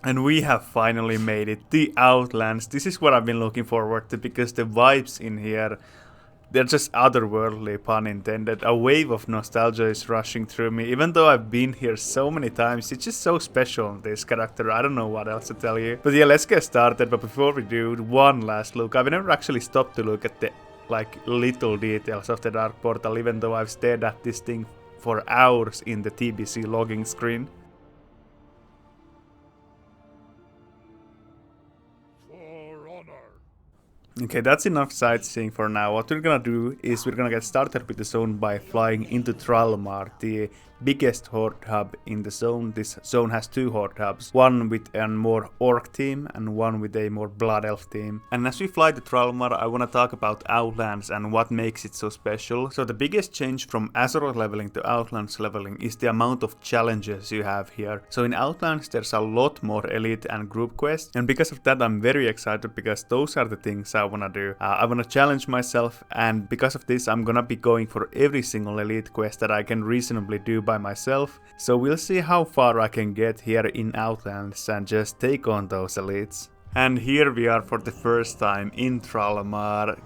And we have finally made it, the Outlands. This is what I've been looking forward to because the vibes in here, they're just otherworldly, pun intended. A wave of nostalgia is rushing through me. Even though I've been here so many times, it's just so special, this character. I don't know what else to tell you. But yeah, let's get started. But before we do, one last look. I've never actually stopped to look at the little details of the Dark Portal, even though I've stared at this thing for hours in the TBC logging screen. Okay, that's enough sightseeing for now. What we're gonna do is we're gonna get started with the zone by flying into Tralmar, the biggest horde hub in the zone. This zone has two horde hubs, one with a more orc team and one with a more blood elf team. And as we fly to Tralmar, I wanna talk about Outlands and what makes it so special. So the biggest change from Azeroth leveling to Outlands leveling is the amount of challenges you have here. So in Outlands there's a lot more elite and group quests, and because of that I'm very excited because those are the things I wanna do. I wanna challenge myself, and because of this I'm gonna be going for every single elite quest that I can reasonably do by myself. So we'll see how far I can get here in Outlands and just take on those elites. And here we are for the first time in Tralmar.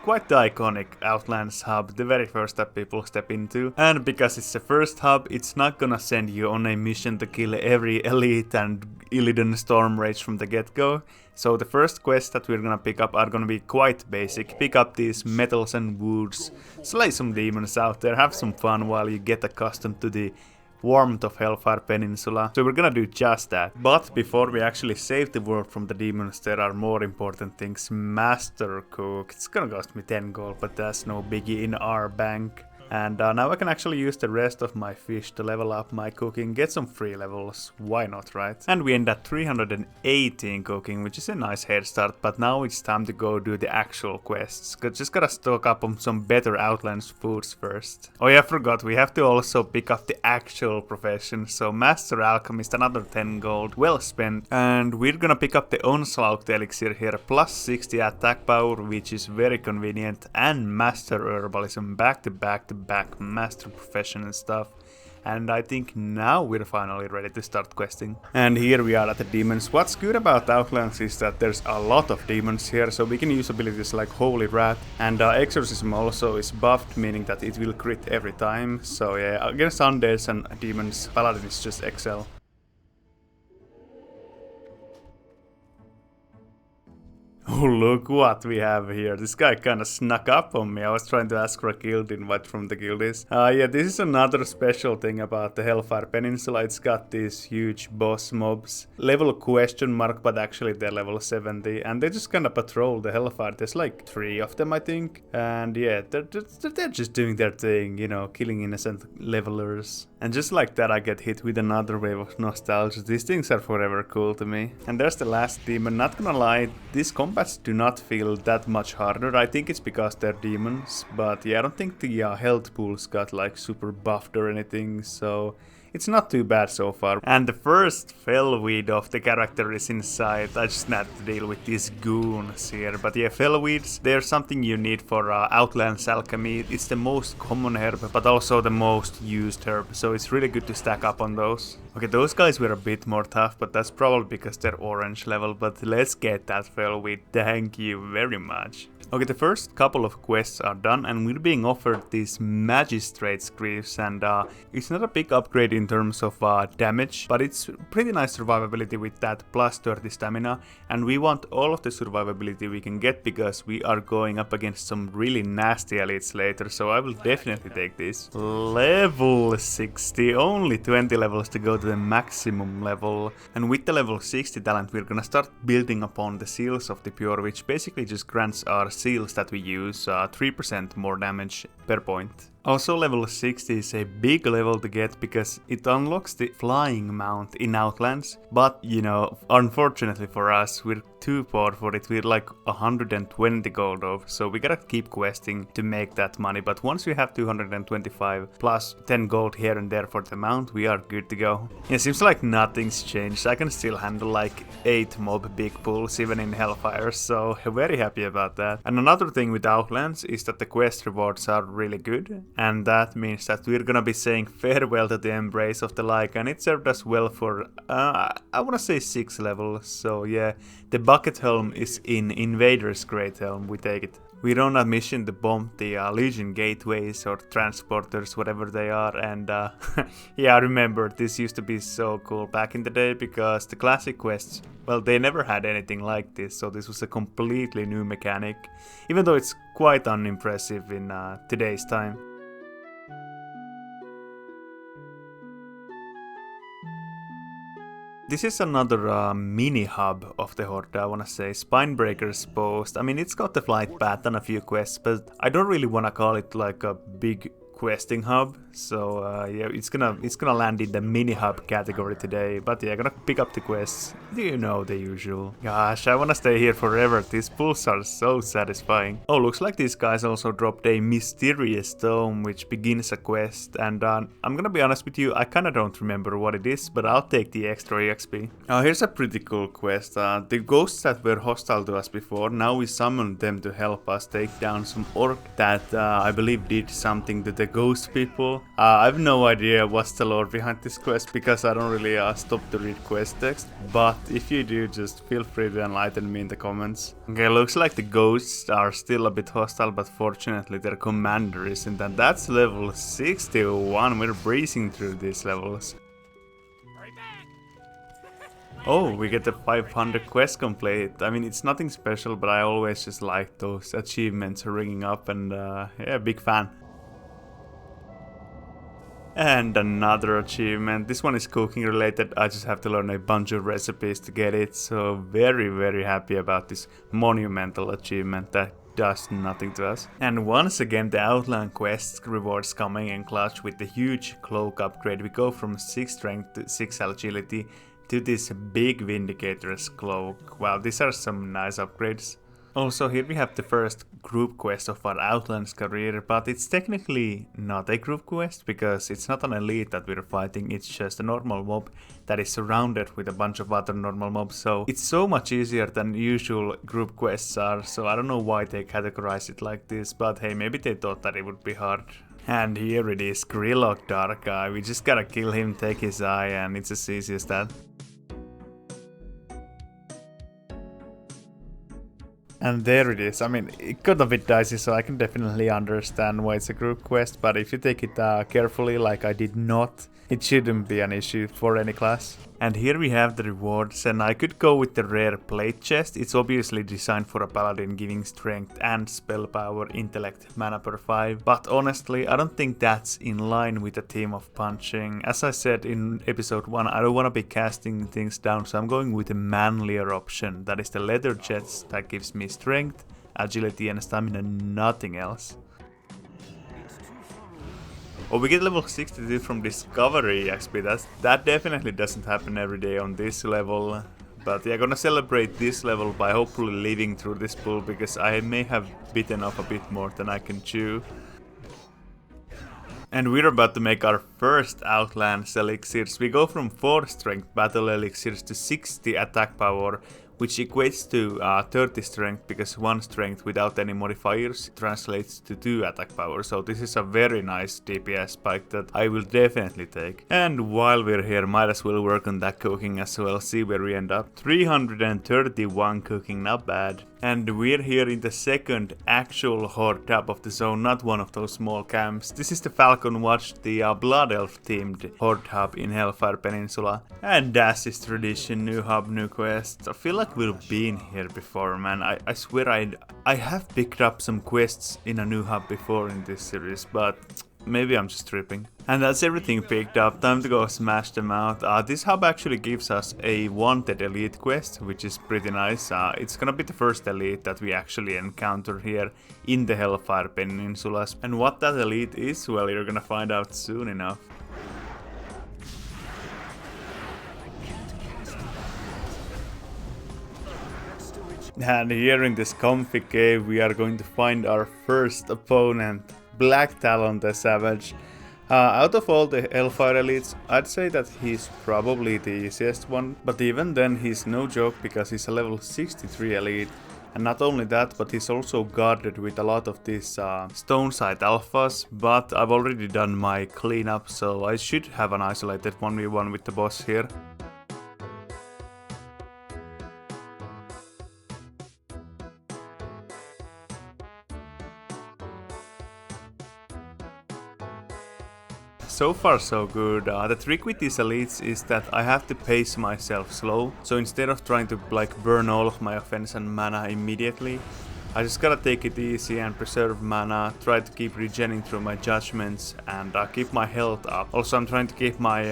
Quite the iconic Outlands hub, the very first that people step into. And because it's the first hub, it's not gonna send you on a mission to kill every elite and Illidan Stormrage from the get-go. So the first quests that we're gonna pick up are gonna be quite basic. Pick up these metals and woods, slay some demons out there, have some fun while you get accustomed to the warmth of Hellfire Peninsula. So we're gonna do just that. But before we actually save the world from the demons, there are more important things. Master Cook. It's gonna cost me 10 gold, but that's no biggie in our bank. And now I can actually use the rest of my fish to level up my cooking, get some free levels, why not, right? And we end at 318 cooking, which is a nice head start, but now it's time to go do the actual quests. Just gotta stock up on some better Outlands foods first. Oh yeah, I forgot, we have to also pick up the actual profession, so Master Alchemist, another 10 gold, well spent. And we're gonna pick up the Onslaught Elixir here, plus 60 attack power, which is very convenient, and Master Herbalism back to back master profession and stuff. And I think now we're finally ready to start questing. And here we are at the demons. What's good about Outlands is that there's a lot of demons here, so we can use abilities like Holy Wrath, and Exorcism also is buffed, meaning that it will crit every time. So yeah, against undeads and demons, paladin is just excel. Oh, look what we have here. This guy kinda snuck up on me. I was trying to ask for a guild invite from the guildies. Yeah, this is another special thing about the Hellfire Peninsula. It's got these huge boss mobs. Level question mark, but actually they're level 70. And they just kinda patrol the Hellfire. There's like 3 of them, I think. And yeah, they're just doing their thing, you know, killing innocent levelers. And just like that I get hit with another wave of nostalgia. These things are forever cool to me. And there's the last demon. Not gonna lie, these combats do not feel that much harder. I think it's because they're demons. But yeah, I don't think the health pools got like super buffed or anything. So it's not too bad so far. And the first fellweed of the character is inside. I just had to deal with these goons here. But yeah, fellweeds, they're something you need for Outlands alchemy. It's the most common herb, but also the most used herb. So it's really good to stack up on those. Okay, those guys were a bit more tough, but that's probably because they're orange level. But let's get that fellweed. Thank you very much. Okay, the first couple of quests are done and we're being offered these Magistrate's Greaves, and it's not a big upgrade in terms of damage, but it's pretty nice survivability with that plus 30 stamina, and we want all of the survivability we can get because we are going up against some really nasty elites later, so I will definitely take this. Level 60, only 20 levels to go to the maximum level, and with the level 60 talent we're gonna start building upon the Seals of the Pure, which basically just grants our seals that we use 3% more damage per point. Also, level 60 is a big level to get because it unlocks the flying mount in Outlands, but you know, unfortunately for us, we're too poor for it. We're like 120 gold off, so we gotta keep questing to make that money, but once we have 225 plus 10 gold here and there for the mount, we are good to go. Yeah, seems like nothing's changed. I can still handle like 8 mob big pulls even in Hellfire, so very happy about that. And another thing with Outlands is that the quest rewards are really good, and that means that we're gonna be saying farewell to the Embrace of the Like, and it served us well for, I wanna say 6 levels, so yeah, the Bucket Helm is in Invader's Great Helm, we take it. We're on a mission to bomb the Legion gateways or transporters, whatever they are, and yeah, I remember this used to be so cool back in the day because the classic quests, well, they never had anything like this, so this was a completely new mechanic, even though it's quite unimpressive in today's time. This is another mini hub of the Horde, I wanna say. Spinebreaker's Post. I mean, it's got the flight path and a few quests, but I don't really wanna call it like a big questing hub. So yeah, it's gonna land in the mini hub category today. But yeah, gonna pick up the quests. You know, the usual. Gosh, I wanna stay here forever. These pulls are so satisfying. Oh, looks like these guys also dropped a mysterious tome which begins a quest. And I'm gonna be honest with you, I kinda don't remember what it is, but I'll take the extra EXP. Oh, here's a pretty cool quest. The ghosts that were hostile to us before, now we summoned them to help us take down some orc that I believe did something to the ghost people. I have no idea what's the lore behind this quest because I don't really stop to read quest text, but if you do, just feel free to enlighten me in the comments. Okay, looks like the ghosts are still a bit hostile, but fortunately their commander isn't, and that's level 61. We're breezing through these levels. Oh, we get the 500 quest complete. I mean, it's nothing special, but I always just like those achievements ringing up, and yeah, big fan. And another achievement. This one is cooking related. I just have to learn a bunch of recipes to get it. So very happy about this monumental achievement that does nothing to us. And once again the Outland quest rewards coming in clutch with the huge cloak upgrade. We go from 6 strength to 6 agility to this big Vindicator's cloak. Wow, these are some nice upgrades. Also, here we have the first group quest of our Outlands career, but it's technically not a group quest because it's not an elite that we're fighting, it's just a normal mob that is surrounded with a bunch of other normal mobs, so it's so much easier than usual group quests are, so I don't know why they categorize it like this, but hey, maybe they thought that it would be hard. And here it is, Grillock Dark Eye. We just gotta kill him, take his eye, and it's as easy as that. And there it is. I mean, it got a bit dicey, so I can definitely understand why it's a group quest, but if you take it carefully, like I did not, it shouldn't be an issue for any class. And here we have the rewards, and I could go with the rare plate chest. It's obviously designed for a paladin, giving strength and spell power, intellect, mana per 5. But honestly, I don't think that's in line with the theme of punching. As I said in episode 1, I don't want to be casting things down, so I'm going with a manlier option. That is the leather chest that gives me strength, agility and stamina, nothing else. Oh, we get level 62 from Discovery XP. That definitely doesn't happen every day on this level. But yeah, gonna celebrate this level by hopefully living through this pull, because I may have bitten off a bit more than I can chew. And we're about to make our first Outlands elixirs. We go from 4 strength battle elixirs to 60 attack power, which equates to 30 strength, because 1 strength without any modifiers translates to 2 attack power. So this is a very nice DPS spike that I will definitely take. And while we're here, might as well work on that cooking as well, see where we end up. 331 cooking, not bad. And we're here in the second actual Horde tab of the zone, not one of those small camps. This is the Falcon Watch, the Blood Elf themed Horde hub in Hellfire Peninsula. And as is tradition, new hub, new quests. I feel like we've been here before, man. I swear I have picked up some quests in a new hub before in this series, but maybe I'm just tripping. And that's everything picked up, time to go smash them out. This hub actually gives us a wanted elite quest, which is pretty nice. It's gonna be the first elite that we actually encounter here in the Hellfire Peninsula. And what that elite is, well, you're gonna find out soon enough. And here in this comfy cave we are going to find our first opponent, Blacktalon the Savage. Out of all the Hellfire elites, I'd say that he's probably the easiest one, but even then he's no joke because he's a level 63 elite. And not only that, but he's also guarded with a lot of these stone side alphas, but I've already done my cleanup, so I should have an isolated 1v1 with the boss here. So far so good. The trick with these elites is that I have to pace myself slow, so instead of trying to like burn all of my offense and mana immediately, I just gotta take it easy and preserve mana, try to keep regenerating through my judgments and keep my health up. Also, I'm trying to keep my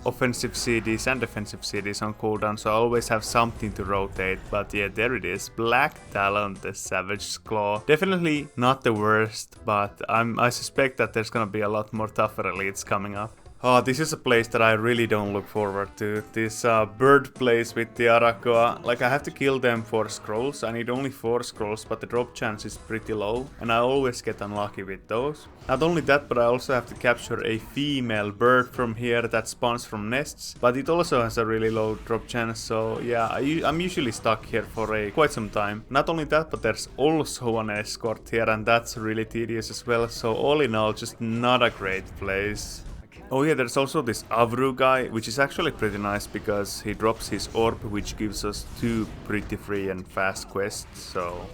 offensive CDs and defensive CDs on cooldown, so I always have something to rotate. But yeah, there it is, Blacktalon, the Savage Claw. Definitely not the worst, but I suspect that there's gonna be a lot more tougher elites coming up. Oh, this is a place that I really don't look forward to. This bird place with the Arakoa. Like, I have to kill them for scrolls. I need only 4 scrolls, but the drop chance is pretty low. And I always get unlucky with those. Not only that, but I also have to capture a female bird from here that spawns from nests. But it also has a really low drop chance. So yeah, I'm usually stuck here for quite some time. Not only that, but there's also an escort here. And that's really tedious as well. So all in all, just not a great place. Oh yeah, there's also this Avru guy, which is actually pretty nice because he drops his orb, which gives us 2 pretty free and fast quests, so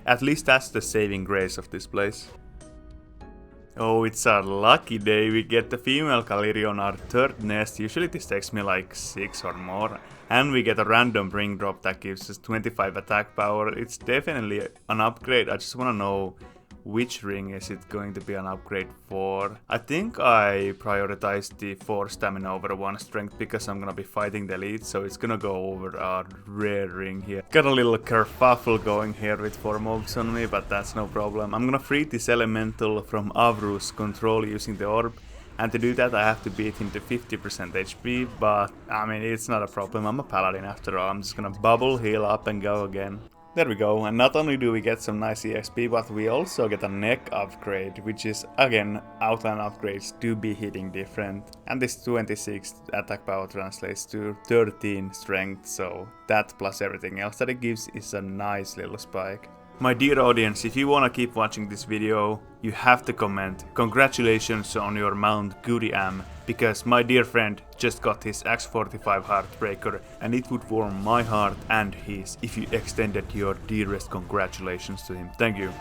at least that's the saving grace of this place. Oh, it's our lucky day, we get the female Kaleri on our 3rd nest. Usually this takes me like 6 or more. And we get a random ring drop that gives us 25 attack power. It's definitely an upgrade. I just wanna know which ring is it going to be an upgrade for. I think I prioritized the 4 stamina over 1 strength because I'm gonna be fighting the elite, so it's gonna go over a rare ring here. Got a little kerfuffle going here with 4 mobs on me, but that's no problem. I'm gonna free this elemental from Avru's control using the orb. And to do that I have to beat him to 50% HP, but I mean, it's not a problem. I'm a paladin after all. I'm just gonna bubble, heal up and go again. There we go, and not only do we get some nice EXP, but we also get a neck upgrade, which is, again, outline upgrades do be hitting different. And this 26 attack power translates to 13 strength, so that plus everything else that it gives is a nice little spike. My dear audience, if you wanna keep watching this video, you have to comment "Congratulations on your Mount Goody Am", because my dear friend just got his X45 Heartbreaker, and it would warm my heart and his if you extended your dearest congratulations to him. Thank you.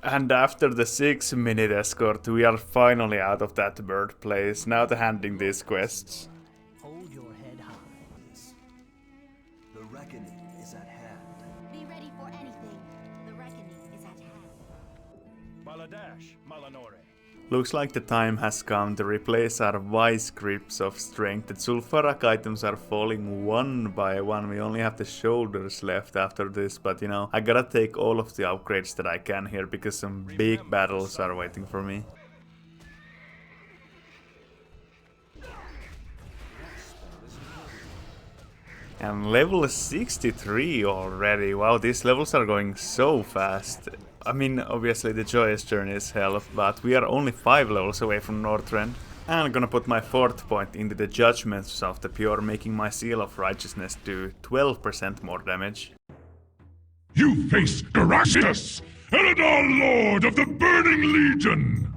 And after the 6-minute escort, we are finally out of that bird place, now to handing these quests. Hold your head high. The reckoning is at hand. Be ready for anything. The reckoning is at hand. Baladash, Malanore. Looks like the time has come to replace our vice grips of strength. The Sulfurak items are falling one by one. We only have the shoulders left after this, but you know, I gotta take all of the upgrades that I can here because some big battles are waiting for me. And level 63 already. Wow, these levels are going so fast. I mean, obviously the joyous journey is hell, but we are only 5 levels away from Northrend. And I'm gonna put my 4th point into the Judgments of the Pure, making my Seal of Righteousness do 12% more damage. You face Arazzius, Eladar Lord of the Burning Legion!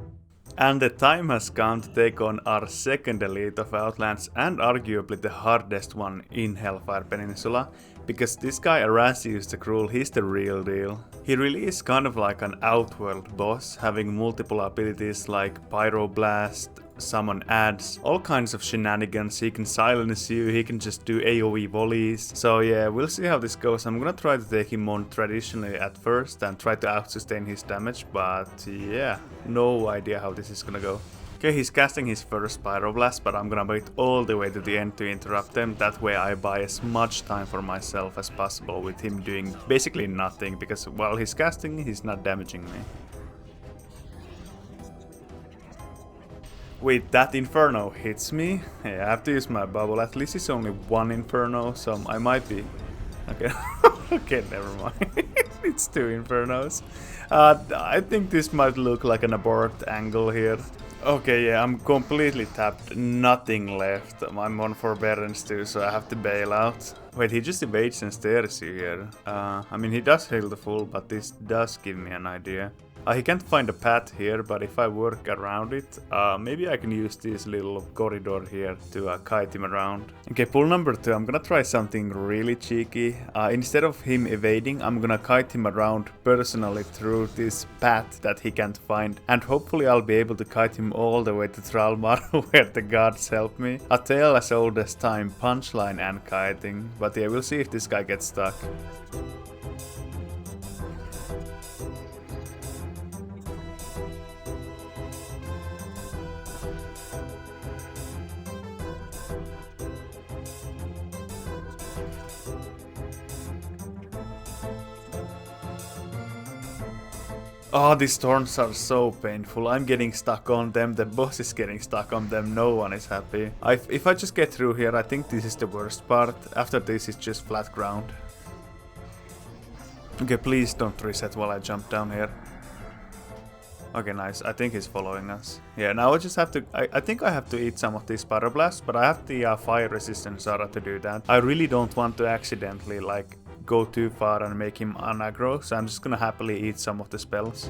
And the time has come to take on our 2nd elite of Outlands, and arguably the hardest one in Hellfire Peninsula, because this guy Arazzius the Cruel, he's the real deal. He really is kind of like an outworld boss, having multiple abilities like Pyroblast, summon ads, all kinds of shenanigans. He can silence you, he can just do AoE volleys. So yeah, we'll see how this goes. I'm gonna try to take him on traditionally at first and try to out-sustain his damage, but yeah, no idea how this is gonna go. Okay, he's casting his first Pyroblast, but I'm gonna wait all the way to the end to interrupt them. That way I buy as much time for myself as possible with him doing basically nothing, because while he's casting, he's not damaging me. Wait, that Inferno hits me? Yeah, I have to use my bubble. At least it's only 1 Inferno, so I might be... Okay. Okay, never mind. It's 2 Infernos. I think this might look like an abort angle here. Okay, yeah, I'm completely tapped. Nothing left. I'm on forbearance too, so I have to bail out. Wait, he just evades and stares you here. I mean, he does heal the full, but this does give me an idea. He can't find a path here, but if I work around it, maybe I can use this little corridor here to kite him around. Okay, pull number 2, I'm gonna try something really cheeky. Instead of him evading, I'm gonna kite him around personally through this path that he can't find. And hopefully I'll be able to kite him all the way to Tralmar, where the gods help me. A tale as old as time, punchline and kiting. But yeah, we'll see if this guy gets stuck. Oh, these thorns are so painful. I'm getting stuck on them, the boss is getting stuck on them, no one is happy. If I just get through here, I think this is the worst part. After this, it's just flat ground. Okay, please don't reset while I jump down here. Okay, nice. I think he's following us. Yeah, now I just have to... I think I have to eat some of these Pyroblasts, but I have the fire resistant Zara to do that. I really don't want to accidentally, like, go too far and make him unaggro, so I'm just gonna happily eat some of the spells.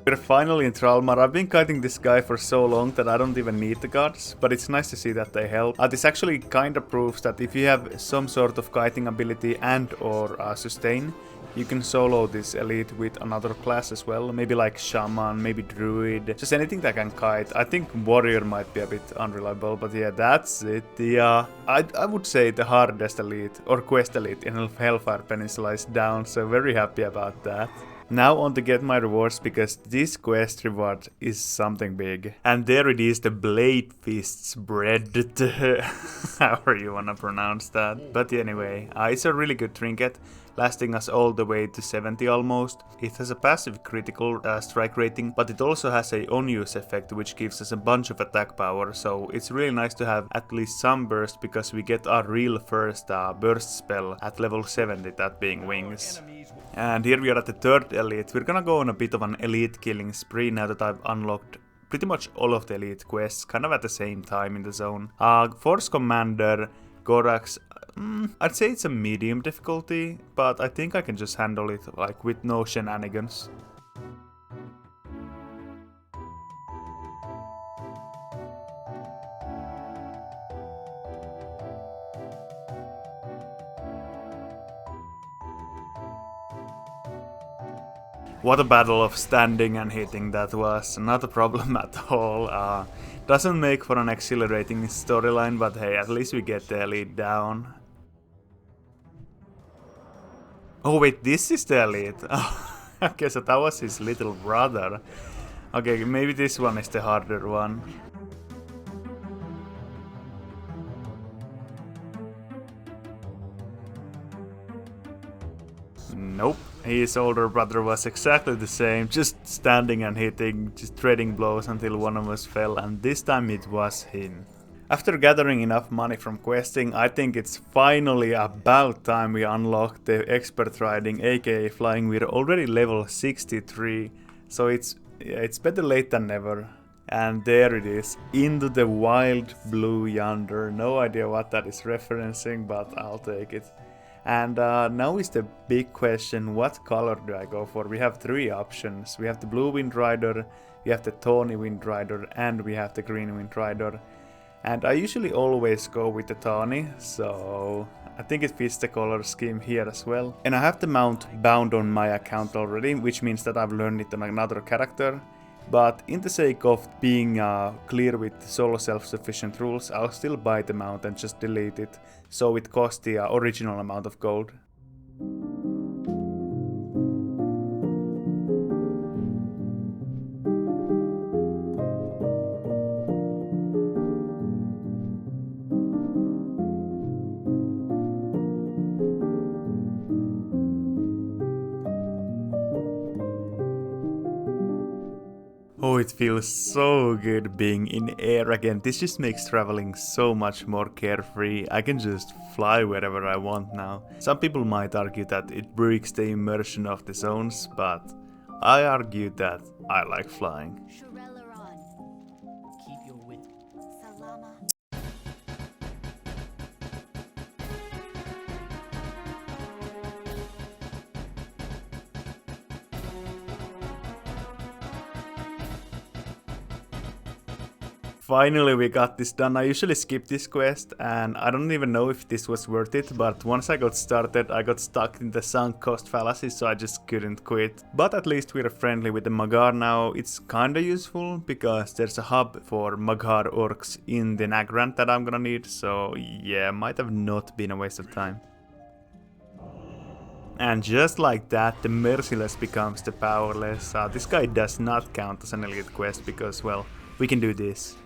We're finally in Tralmar. I've been kiting this guy for so long that I don't even need the gods, but it's nice to see that they help. This actually kinda proves that if you have some sort of kiting ability and or sustain, you can solo this elite with another class as well. Maybe like shaman, maybe druid, just anything that can kite. I think warrior might be a bit unreliable, but yeah, that's it. I would say the hardest elite or quest elite in Hellfire Peninsula is down, so very happy about that. Now on to get my rewards, because this quest reward is something big. And there it is, the Blade Fist's bread. However you wanna pronounce that. But anyway, it's a really good trinket, lasting us all the way to 70 almost. It has a passive critical strike rating, but it also has a on-use effect, which gives us a bunch of attack power. So it's really nice to have at least some burst, because we get our real first burst spell at level 70, that being Wings. And here we are at the 3rd elite. We're gonna go on a bit of an elite killing spree now that I've unlocked pretty much all of the elite quests, kind of at the same time in the zone. Force Commander, Gorax, I'd say it's a medium difficulty, but I think I can just handle it like with no shenanigans. What a battle of standing and hitting that was, not a problem at all. Doesn't make for an exhilarating storyline, but hey, at least we get the elite down. Oh wait, this is the elite. Okay, so that was his little brother. Okay, maybe this one is the harder one. Nope. His older brother was exactly the same, just standing and hitting, just trading blows until one of us fell, and this time it was him. After gathering enough money from questing, I think it's finally about time we unlock the expert riding, aka flying. We're already level 63, so it's better late than never. And there it is, into the wild blue yonder. No idea what that is referencing, but I'll take it. And now is the big question, what color do I go for? We have 3 options. We have the blue Wind Rider, we have the tawny Wind Rider, and we have the green Wind Rider. And I usually always go with the tawny, so I think it fits the color scheme here as well. And I have the mount bound on my account already, which means that I've learned it on another character. But in the sake of being clear with solo self-sufficient rules, I'll still buy the mount and just delete it, so it costs the original amount of gold. it feels so good being in air again. This just makes traveling so much more carefree. I can just fly wherever I want now. Some people might argue that it breaks the immersion of the zones, but I argue that I like flying. Shurelaron. Keep your wit. Salama. Finally we got this done. I usually skip this quest and I don't even know if this was worth it, but once I got started I got stuck in the sunk cost fallacy, so I just couldn't quit. But at least we're friendly with the Mag'har now. It's kinda useful because there's a hub for Mag'har orcs in the Nagrand that I'm gonna need, so yeah, might have not been a waste of time. And just like that, the merciless becomes the powerless. This guy does not count as an elite quest because, well, we can do this.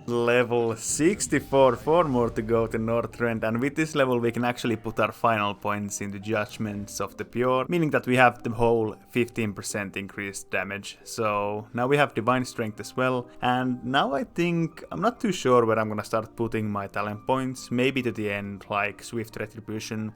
Level 64, 4 more to go to Northrend, and with this level we can actually put our final points into Judgments of the Pure, meaning that we have the whole 15% increased damage. So now we have Divine Strength as well, and now I think, I'm not too sure where I'm gonna start putting my talent points, maybe to the end, like Swift Retribution,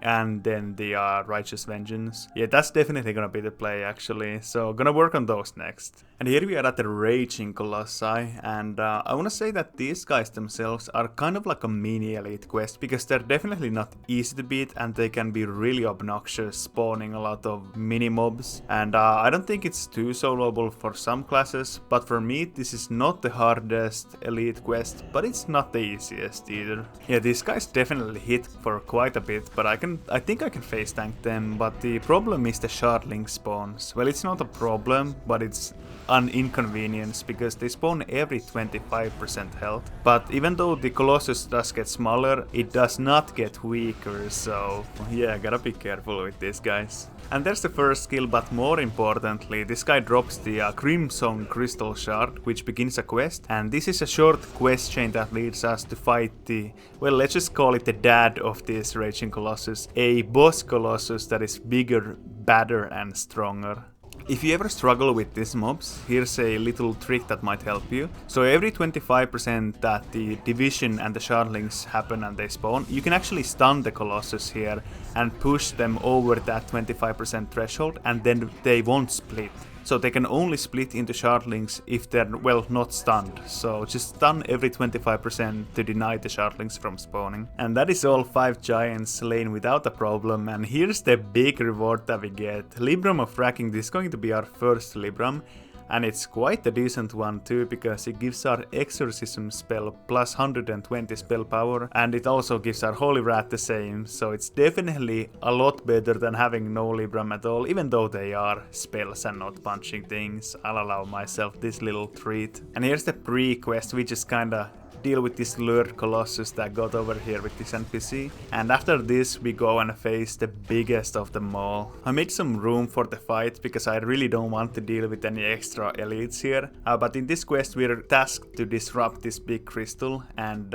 and then the Righteous Vengeance. Yeah, that's definitely gonna be the play actually, so gonna work on those next. And here we are at the Raging Colossi, and I wanna say that these guys themselves are kind of like a mini elite quest, because they're definitely not easy to beat and they can be really obnoxious, spawning a lot of mini mobs, and I don't think it's too soloable for some classes, but for me this is not the hardest elite quest, but it's not the easiest either. Yeah, these guys definitely hit for quite a bit, but I think I can face tank them, but the problem is the shardling spawns. Well, it's not a problem, but it's an inconvenience because they spawn every 25% health. But even though the Colossus does get smaller, it does not get weaker, so yeah, gotta be careful with these guys. And there's the first skill, but more importantly, this guy drops the Crimson Crystal Shard, which begins a quest, and this is a short quest chain that leads us to fight the, well, let's just call it the dad of this Raging Colossus, a boss Colossus that is bigger, badder and stronger. If you ever struggle with these mobs, here's a little trick that might help you. So every 25% that the division and the shardlings happen and they spawn, you can actually stun the Colossus here and push them over that 25% threshold, and then they won't split. So they can only split into shardlings if they're, well, not stunned. So just stun every 25% to deny the shardlings from spawning. And that is all 5 giants slain without a problem. And here's the big reward that we get. Libram of Fracking. This is going to be our first Libram. And it's quite a decent one too, because it gives our exorcism spell plus 120 spell power, and it also gives our holy wrath the same, so it's definitely a lot better than having no Libram at all, even though they are spells and not punching things. I'll allow myself this little treat. And here's the pre-quest. We just kinda deal with this lured Colossus that got over here with this NPC, and after this we go and face the biggest of them all. I made some room for the fight because I really don't want to deal with any extra elites here, but in this quest we're tasked to disrupt this big crystal, and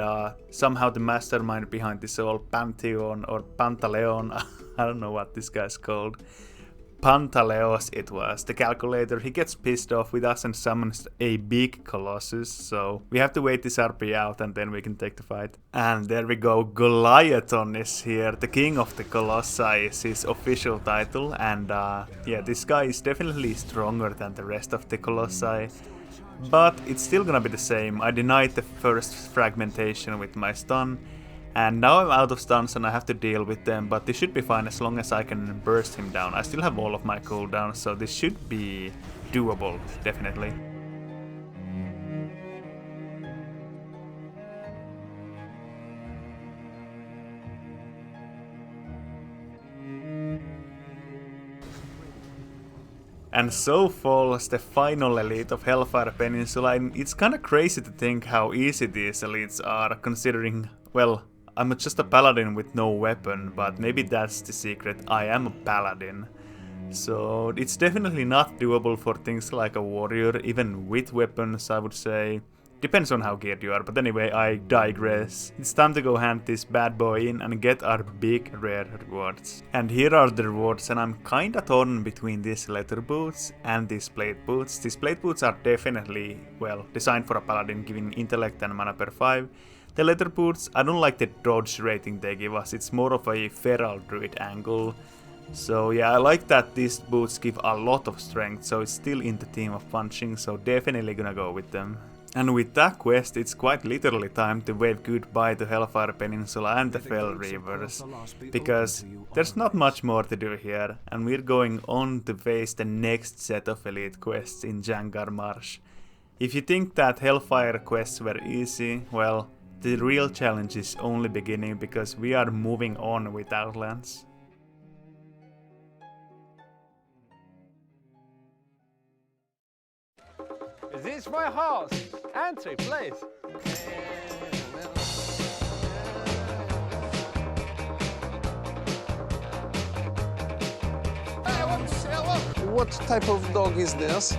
somehow the mastermind behind this whole Pantheon or Pantaleon, I don't know what this guy's called, Pantaleos it was, the calculator, he gets pissed off with us and summons a big Colossus, so we have to wait this RP out and then we can take the fight. And there we go, Goliathon is here, the king of the Colossi is his official title, and yeah, this guy is definitely stronger than the rest of the Colossi, but it's still gonna be the same. I denied the first fragmentation with my stun, and now I'm out of stuns and I have to deal with them, but this should be fine as long as I can burst him down. I still have all of my cooldowns, so this should be doable, definitely. And so falls the final elite of Hellfire Peninsula, and it's kinda crazy to think how easy these elites are, considering, well, I'm just a paladin with no weapon, but maybe that's the secret. I am a paladin. So it's definitely not doable for things like a warrior, even with weapons, I would say. Depends on how geared you are, but anyway, I digress. It's time to go hand this bad boy in and get our big rare rewards. And here are the rewards, and I'm kinda torn between these leather boots and these plate boots. These plate boots are definitely, well, designed for a paladin, giving intellect and mana per 5. The leather boots, I don't like the dodge rating they give us, it's more of a feral druid angle. So yeah, I like that these boots give a lot of strength, so it's still in the theme of punching, so definitely gonna go with them. And with that quest, it's quite literally time to wave goodbye to Hellfire Peninsula and the Fell Reavers, because there's not much more to do here, and we're going on to face the next set of elite quests in Jangar Marsh. If you think that Hellfire quests were easy, well, the real challenge is only beginning, because we are moving on with Outlands. This my house. Entry, please. What type of dog is this?